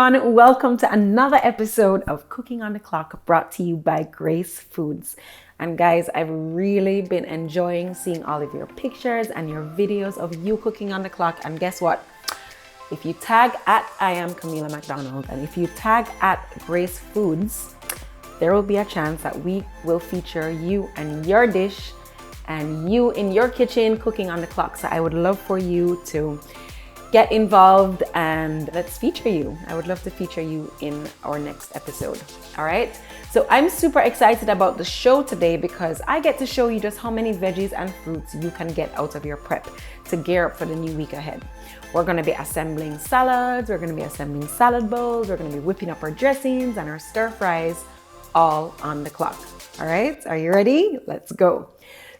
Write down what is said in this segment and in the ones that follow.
everyone. Welcome to another episode of Cooking on the Clock, brought to you by Grace Foods. And guys, I've really been enjoying seeing all of your pictures and your videos of you cooking on the clock. And guess what? If you tag at I am Kamila McDonald, and if you tag at Grace Foods, there will be a chance that we will feature you and your dish and you in your kitchen cooking on the clock. So I would love for you to get involved and let's feature you. I would love to feature you in our next episode. All right. So I'm super excited about the show today because I get to show you just how many veggies and fruits you can get out of your prep to gear up for the new week ahead. We're going to be assembling salads. We're going to be assembling salad bowls. We're going to be whipping up our dressings and our stir fries all on the clock. All right. Are you ready? Let's go.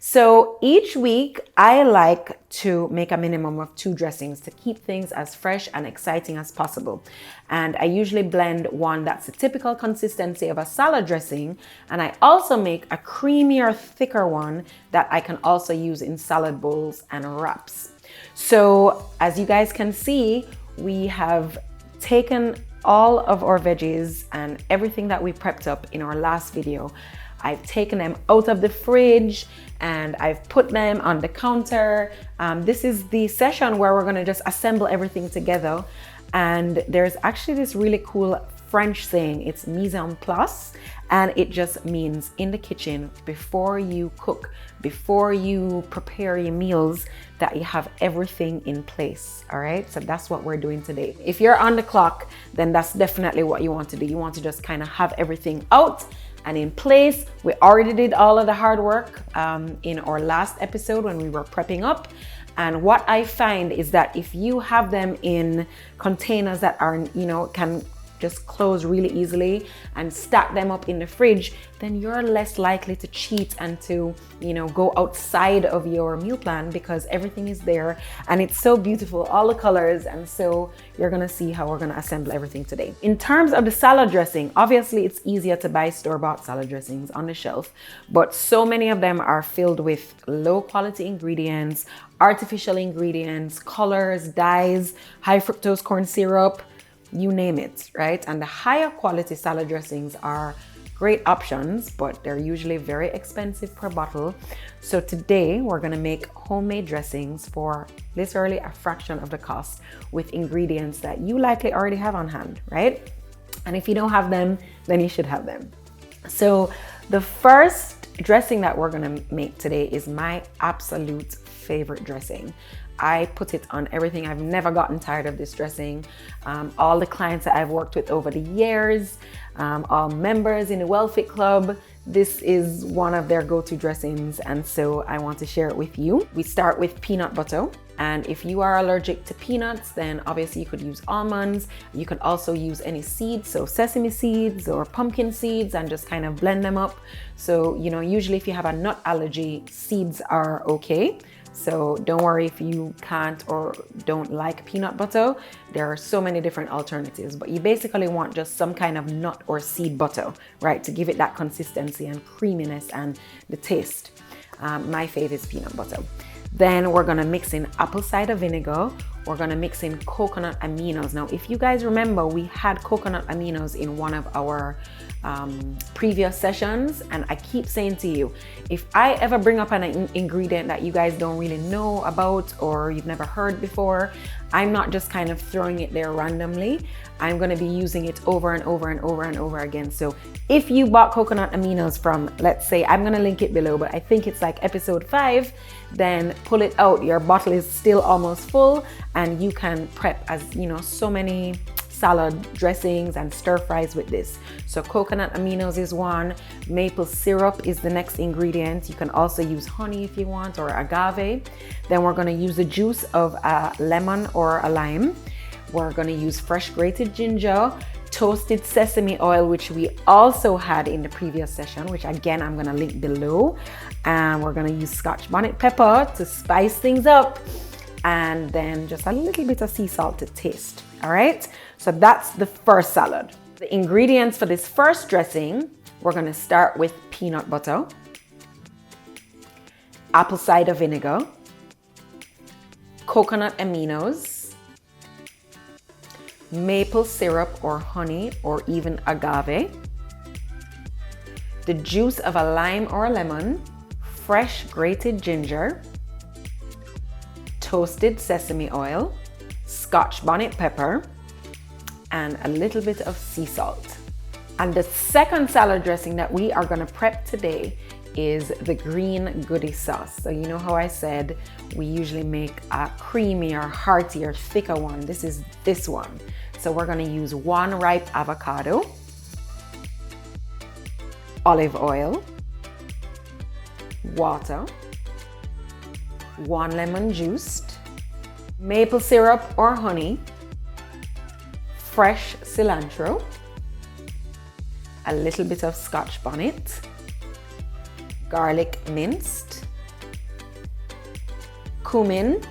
So each week I like to make a minimum of 2 dressings to keep things as fresh and exciting as possible. And I usually blend one that's the typical consistency of a salad dressing. And I also make a creamier, thicker one that I can also use in salad bowls and wraps. So as you guys can see, we have taken all of our veggies and everything that we prepped up in our last video. I've taken them out of the fridge and I've put them on the counter. This is the session where we're gonna just assemble everything together. And there's actually this really cool French saying, it's mise en place, and it just means in the kitchen, before you cook, before you prepare your meals, that you have everything in place. All right, so that's what we're doing today. If you're on the clock, then that's definitely what you want to do. You want to just kind of have everything out and in place. We already did all of the hard work in our last episode when we were prepping up. And what I find is that if you have them in containers that are, can just close really easily and stack them up in the fridge, then you're less likely to cheat and to, go outside of your meal plan because everything is there and it's so beautiful, all the colors. And so you're gonna see how we're gonna assemble everything today. In terms of the salad dressing, obviously it's easier to buy store-bought salad dressings on the shelf, but so many of them are filled with low quality ingredients, artificial ingredients, colors, dyes, high fructose corn syrup, you name it, right? And the higher quality salad dressings are great options, but they're usually very expensive per bottle. So today we're gonna make homemade dressings for literally a fraction of the cost with ingredients that you likely already have on hand, right? And if you don't have them, then you should have them. So the first dressing that we're gonna make today is my absolute favorite dressing. I put it on everything. I've never gotten tired of this dressing. All the clients that I've worked with over the years, all members in the WellFit Club, this is one of their go-to dressings, and so I want to share it with you. We start with peanut butter, and if you are allergic to peanuts, then obviously you could use almonds. You could also use any seeds, so sesame seeds or pumpkin seeds, and just kind of blend them up. So, usually if you have a nut allergy, seeds are okay. So don't worry if you can't or don't like peanut butter. There are so many different alternatives, but you basically want just some kind of nut or seed butter, right? To give it that consistency and creaminess and the taste. My favorite is peanut butter. Then we're gonna mix in apple cider vinegar. We're gonna mix in coconut aminos. Now, if you guys remember, we had coconut aminos in one of our previous sessions, and I keep saying to you, if I ever bring up an ingredient that you guys don't really know about or you've never heard before, I'm not just kind of throwing it there randomly. I'm going to be using it over and over and over and over again. So if you bought coconut aminos from, let's say, I'm going to link it below, but I think it's like episode 5, then pull it out. Your bottle is still almost full and you can prep as, so many salad dressings and stir fries with this. So coconut aminos is one, maple syrup is the next ingredient. You can also use honey if you want, or agave. Then we're going to use the juice of a lemon or a lime. We're going to use fresh grated ginger, toasted sesame oil, which we also had in the previous session, which again I'm going to link below. And we're going to use Scotch bonnet pepper to spice things up, and then just a little bit of sea salt to taste. All right, so that's the first salad. The ingredients for this first dressing, we're going to start with peanut butter, apple cider vinegar, coconut aminos, maple syrup or honey or even agave, the juice of a lime or a lemon, fresh grated ginger, toasted sesame oil, Scotch bonnet pepper, and a little bit of sea salt. And the second salad dressing that we are going to prep today is the green goody sauce. So you know how I said we usually make a creamier, heartier, thicker one. This is this one. So we're going to use 1 ripe avocado, olive oil, water, 1 lemon juiced, maple syrup or honey, fresh cilantro, a little bit of Scotch bonnet, garlic minced, cumin,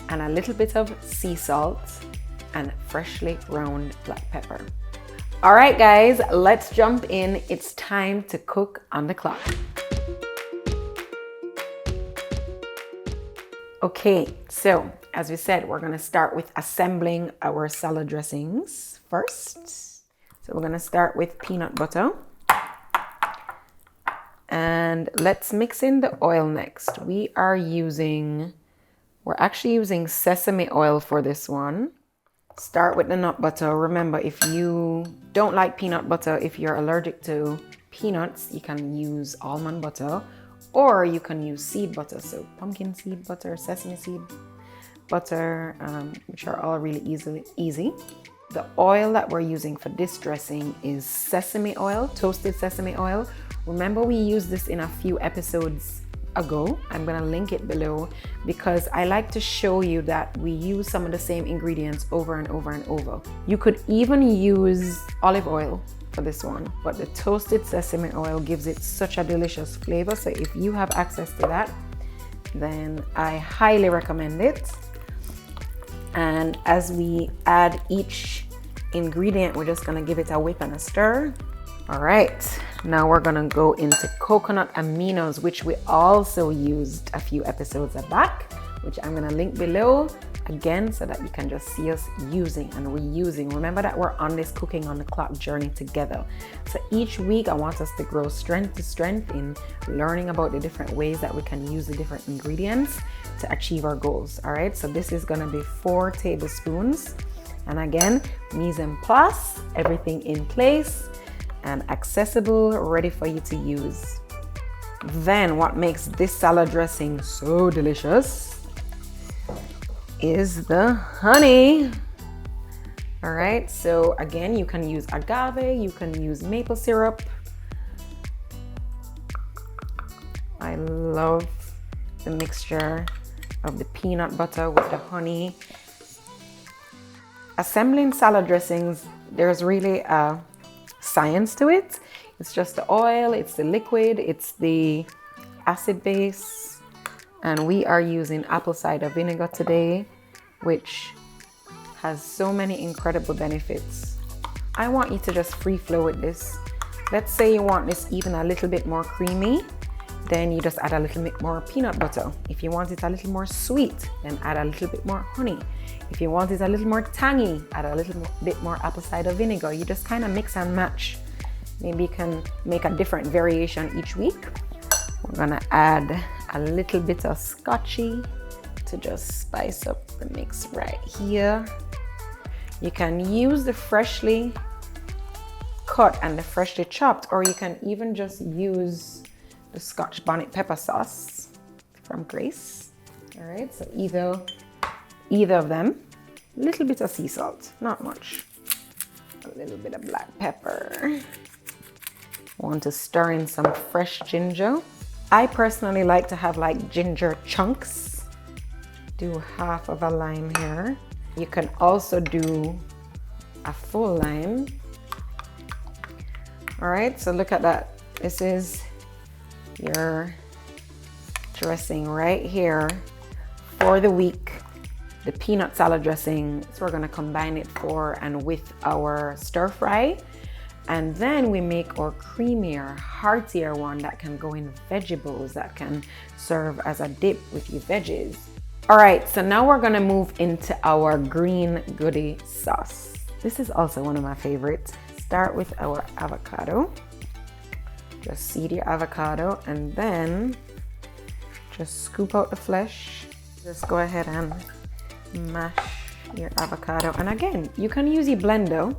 and a little bit of sea salt and freshly ground black pepper. All right, guys, let's jump in. It's time to cook on the clock. Okay, so as we said, we're gonna start with assembling our salad dressings first. So we're gonna start with peanut butter. And let's mix in the oil next. We're actually using sesame oil for this one. Start with the nut butter. Remember, if you don't like peanut butter, if you're allergic to peanuts, you can use almond butter, or you can use seed butter. So pumpkin seed butter, sesame seed butter, which are all really easy. The oil that we're using for this dressing is sesame oil, toasted sesame oil. Remember, we used this in a few episodes ago. I'm gonna link it below because I like to show you that we use some of the same ingredients over and over and over. You could even use olive oil for this one, but the toasted sesame oil gives it such a delicious flavor. So if you have access to that, then I highly recommend it. And as we add each ingredient, we're just gonna give it a whip and a stir. All right, now we're gonna go into coconut aminos, which we also used a few episodes back, which I'm gonna link below again so that you can just see us using and reusing. Remember that we're on this cooking on the clock journey together. So each week I want us to grow strength to strength in learning about the different ways that we can use the different ingredients to achieve our goals. All right, so this is gonna be 4 tablespoons. And again, mise en place, everything in place and accessible, ready for you to use. Then what makes this salad dressing so delicious is the honey. All right, so again, you can use agave, you can use maple syrup. I love the mixture of the peanut butter with the honey. Assembling salad dressings, there's really a science to it. It's just the oil, it's the liquid, it's the acid base, and we are using apple cider vinegar today, which has so many incredible benefits. I want you to just free flow with this. Let's say you want this even a little bit more creamy, then you just add a little bit more peanut butter. If you want it a little more sweet, then add a little bit more honey. If you want it a little more tangy, add a little bit more apple cider vinegar. You just kind of mix and match. Maybe you can make a different variation each week. We're gonna add a little bit of scotchy to just spice up the mix right here. You can use the freshly cut and the freshly chopped, or you can even just use the Scotch bonnet pepper sauce from Grace. All right, so either of them. A little bit of sea salt, not much. A little bit of black pepper. Want to stir in some fresh ginger. I personally like to have like ginger chunks. Do half of a lime here. You can also do a full lime. All right, so look at that. This is your dressing right here for the week. The peanut salad dressing, so we're gonna combine it for and with our stir fry. And then we make our creamier, heartier one that can go in vegetables, that can serve as a dip with your veggies. All right, so now we're gonna move into our green goody sauce. This is also one of my favorites. Start with our avocado. Just seed your avocado and then just scoop out the flesh. Just go ahead and mash your avocado. And again, you can use your blender.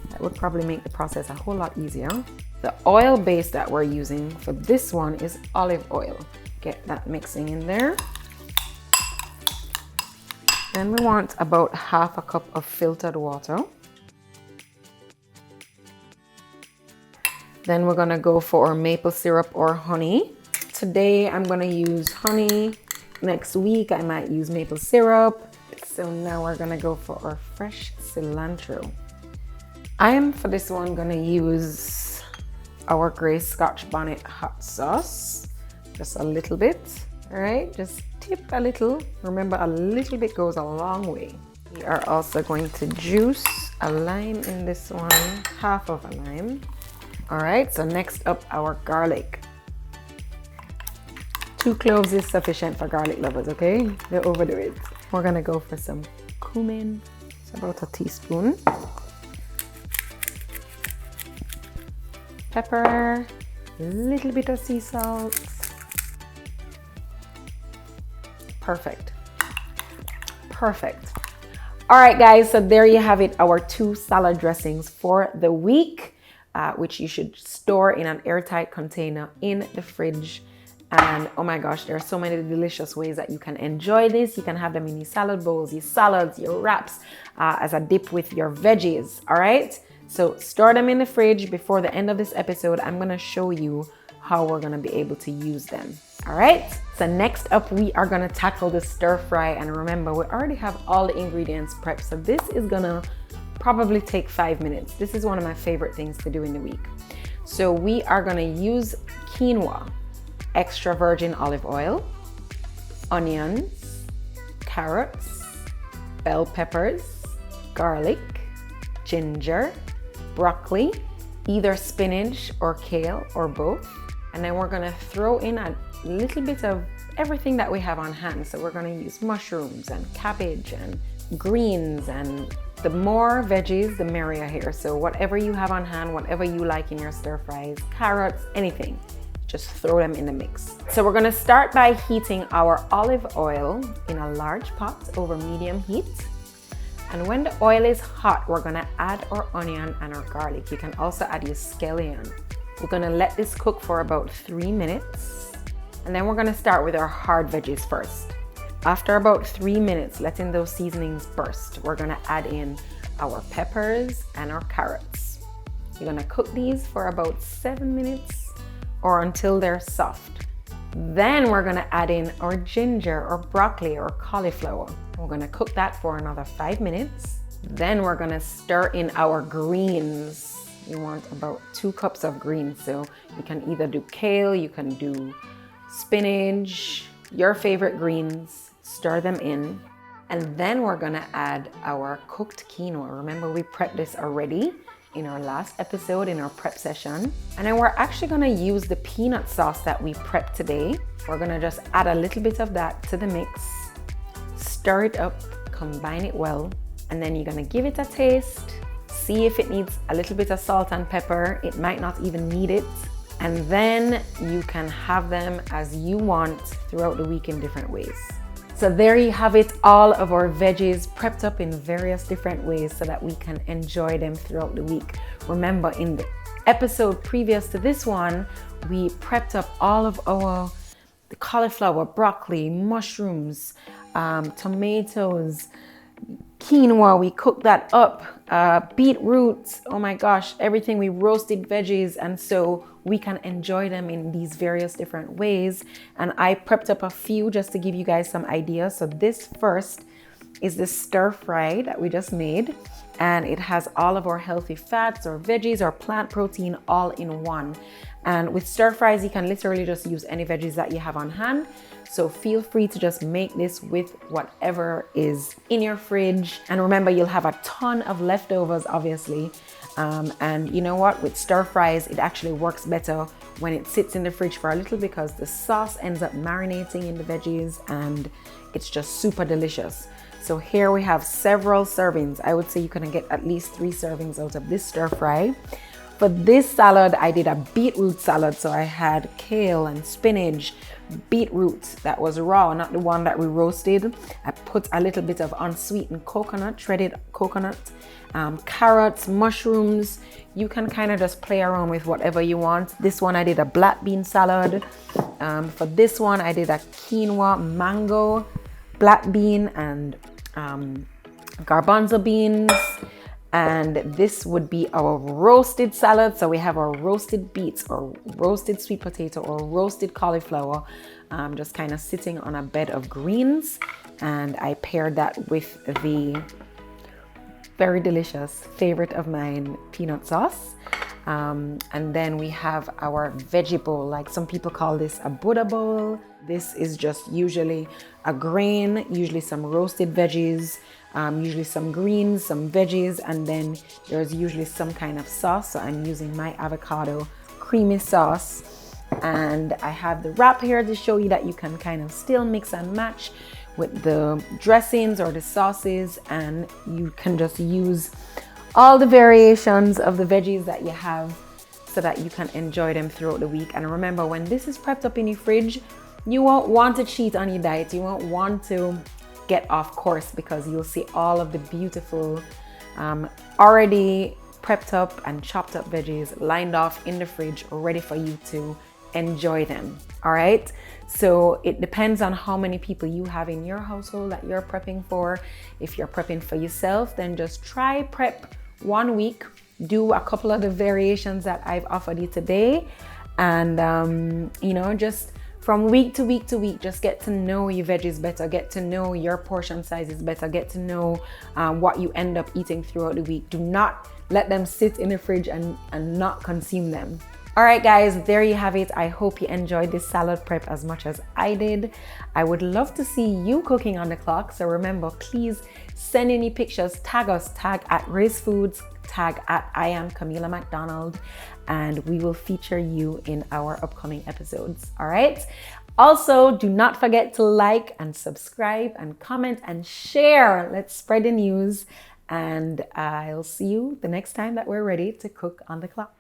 That would probably make the process a whole lot easier. The oil base that we're using for this one is olive oil. Get that mixing in there. Then we want about half a cup of filtered water. Then we're gonna go for our maple syrup or honey. Today I'm gonna use honey. Next week I might use maple syrup. So now we're gonna go for our fresh cilantro. I am for this one gonna use our Grace Scotch Bonnet hot sauce. Just a little bit, all right? Just tip a little. Remember, a little bit goes a long way. We are also going to juice a lime in this one, half of a lime. All right, so next up, our garlic. 2 cloves is sufficient for garlic lovers, okay? Don't overdo it. We're gonna go for some cumin. It's about a teaspoon. Pepper, a little bit of sea salt. Perfect. Perfect. All right, guys, so there you have it, our 2 salad dressings for the week, which you should store in an airtight container in the fridge. And oh my gosh, there are so many delicious ways that you can enjoy this. You can have them in your salad bowls, your salads, your wraps, as a dip with your veggies, all right? So store them in the fridge. Before the end of this episode, I'm gonna show you how we're gonna be able to use them. All right, so next up, we are gonna tackle the stir fry. And remember, we already have all the ingredients prepped. So this is gonna probably take 5 minutes. This is one of my favorite things to do in the week. So we are gonna use quinoa, extra virgin olive oil, onions, carrots, bell peppers, garlic, ginger, broccoli, either spinach or kale or both. And then we're gonna throw in a little bit of everything that we have on hand. So we're gonna use mushrooms and cabbage and greens, and the more veggies, the merrier here. So whatever you have on hand, whatever you like in your stir fries, carrots, anything, just throw them in the mix. So we're gonna start by heating our olive oil in a large pot over medium heat. And when the oil is hot, we're gonna add our onion and our garlic. You can also add your scallion. We're gonna let this cook for about 3 minutes. And then we're gonna start with our hard veggies first. After about 3 minutes, letting those seasonings burst, we're gonna add in our peppers and our carrots. You're gonna cook these for about 7 minutes or until they're soft. Then we're gonna add in our ginger or broccoli or cauliflower. We're gonna cook that for another 5 minutes. Then we're gonna stir in our greens. You want about 2 cups of greens. So you can either do kale, you can do spinach, your favorite greens, stir them in. And then we're gonna add our cooked quinoa. Remember, we prepped this already in our last episode in our prep session. And then we're actually gonna use the peanut sauce that we prepped today. We're gonna just add a little bit of that to the mix, stir it up, combine it well, and then you're gonna give it a taste, see if it needs a little bit of salt and pepper. It might not even need it. And then you can have them as you want throughout the week in different ways. So there you have it, all of our veggies prepped up in various different ways so that we can enjoy them throughout the week. Remember, in the episode previous to this one, we prepped up all of the cauliflower, broccoli, mushrooms, tomatoes, quinoa. We cooked that up, beetroot, oh my gosh, everything. We roasted veggies, and so we can enjoy them in these various different ways. And I prepped up a few just to give you guys some ideas. So this first is the stir fry that we just made, and it has all of our healthy fats or veggies or plant protein all in one. And with stir fries, you can literally just use any veggies that you have on hand. So feel free to just make this with whatever is in your fridge. And remember, you'll have a ton of leftovers, obviously. And you know what, with stir fries, it actually works better when it sits in the fridge for a little, because the sauce ends up marinating in the veggies and it's just super delicious. So here we have several servings. I would say you can get at least 3 servings out of this stir fry. For this salad, I did a beetroot salad. So I had kale and spinach, beetroot that was raw, not the one that we roasted. I put a little bit of unsweetened coconut, shredded coconut, carrots, mushrooms. You can kind of just play around with whatever you want. This one I did a black bean salad. For this one I did a quinoa, mango, black bean, and garbanzo beans. And this would be our roasted salad. So we have our roasted beets or roasted sweet potato or roasted cauliflower, just kind of sitting on a bed of greens. And I paired that with the very delicious favorite of mine, peanut sauce. And then we have our veggie bowl, like some people call this a Buddha bowl. This is just usually a grain, usually some roasted veggies, usually some greens, some veggies, and then there's usually some kind of sauce. So I'm using my avocado creamy sauce. And I have the wrap here to show you that you can kind of still mix and match with the dressings or the sauces, and you can just use all the variations of the veggies that you have so that you can enjoy them throughout the week. And remember, when this is prepped up in your fridge, you won't want to cheat on your diet. You won't want to get off course, because you'll see all of the beautiful already prepped up and chopped up veggies lined off in the fridge, ready for you to enjoy them. All right, so it depends on how many people you have in your household that you're prepping for. If you're prepping for yourself, then just try prep 1 week, do a couple of the variations that I've offered you today, and you know, just from week to week to week, just get to know your veggies better, get to know your portion sizes better, get to know what you end up eating throughout the week. Do not let them sit in the fridge and not consume them. All right, guys, there you have it. I hope you enjoyed this salad prep as much as I did. I would love to see you cooking on the clock. So remember, please send any pictures, tag us, tag at Grace Foods, tag at I am Kamila McDonald, and we will feature you in our upcoming episodes. All right. Also, do not forget to like and subscribe and comment and share. Let's spread the news. And I'll see you the next time that we're ready to cook on the clock.